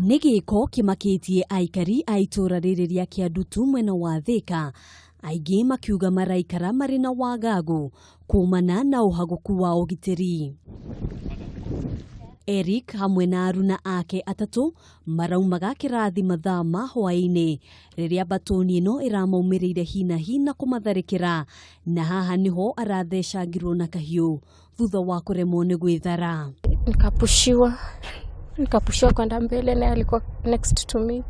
Nigiko kimakitie aikari aitora riri ria Kiandutu mwena wa Thika, aingĩ makiuga maraikara marĩ na wagagu kumana na uhaguku wa ugitĩri. Eric hamwe na aruna ake atatu maraumaga kĩrathi mathaa ma hwaĩ-inĩ rĩrĩa batoni ĩno ĩramaumirĩire hina kũmatharĩkĩra, na haha niho arathecangirwo na kahiũ thutha wa kũremwo nĩ gwĩthara. Nikapushiwa kwenda mbele, na alikuwa next to me,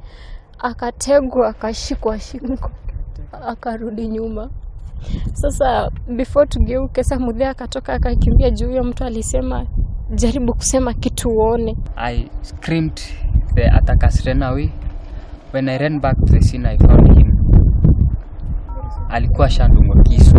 akategwa, akashikwa shingo, akarudi nyuma. Sasa before tugeuke, Muthee akatoka akakimbia juu. Huyo mtu alisema jaribu kusema kitu uone. I screamed, the attackers ran away. When I ran back to the scene, I found him. Alikuwa shandungwa kisu.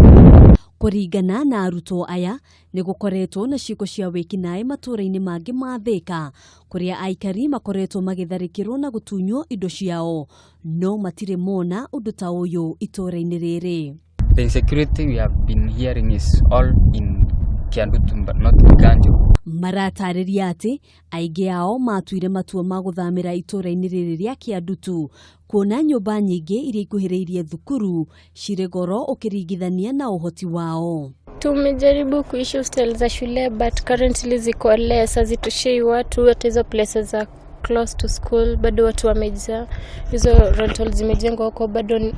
Kũringana na arutwo aya nĩ gũkoretwo na ciĩko cia wĩkinaĩ matũũra-inĩ mangĩ ma Thika, kũrĩa aikari makoretwo magĩtharĩkĩrwo na gũtunywo indo ciao, no matirĩ mona ũndũ ta ũyũ itũũra-inĩ rĩrĩ. The insecurity we have been hearing is all in Kiandutu but not in Ganjo. Maratarĩria atĩ aingĩ ao matuire matua ma gũthamĩra itũũra-inĩ rĩrĩ rĩa Kiandutu, kuona nyũmba nyingĩ iria ikuhĩrĩirie thukuru cirĩ goro ũkĩringithania na ũhoti wao. Tumejaribu kuishi hostel za shule but currently ziko less, hazitoshei watu. Hata hizo places za close to school bado watu wamejaa. Hizo rentals zimejengwa huko bado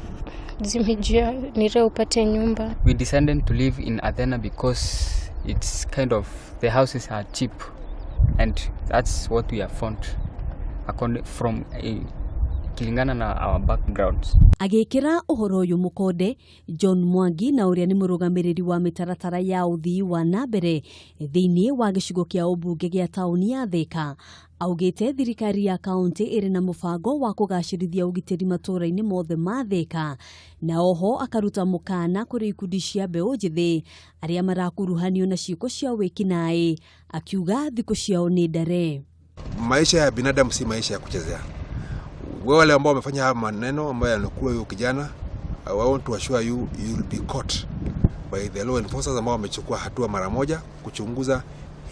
zimejaa, ni rare upate nyumba. We decided to live in Athena because it's kind of, the houses are cheap and that's what we have found from kilingana na our backgrounds. Agĩkĩra ũhoro ũyũ mũkonde, John Mwangi na ũrĩa nĩ mũrũgamĩrĩri wa mĩtaratara ya ũthii wa nambere thĩinĩ wa gĩcigo kĩa ũmbunge gĩa taũni ya Thika, augĩte thirikari ya kaunti ĩrĩ na mũbango wa kũgacĩrithia ũgitĩri matũũra-inĩ mothe ma Thika, na oho akaruta mũkana kũrĩ ikundi cia mbeũ njĩthĩ arĩa marakuruhanio na ciĩko cia wĩkinaĩ, akiuga thikũ ciao nĩ ndare. Maisha ya binadamu si maisha ya kuchezea. Wale ambao wamefanya haya maneno ambayo yanakula huyo kijana, I want to assure you, you will be caught by the law enforcers ambao wamechukua hatua mara moja kuchunguza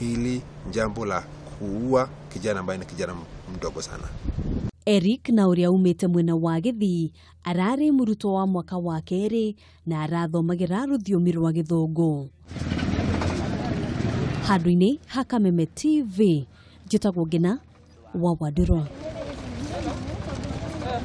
hili jambo la kuua kijana ambaye ni kijana mdogo sana. Eric na ũrĩa umĩte mwena wa Gĩthii ararĩ mũrutwo wa mwaka wa kerĩ na arathomagĩra rũthiomi rwa Gĩthũngũ. Handũ-inĩ ha Kameme TV, njĩtagwo Ngina wa Wadĩrwa.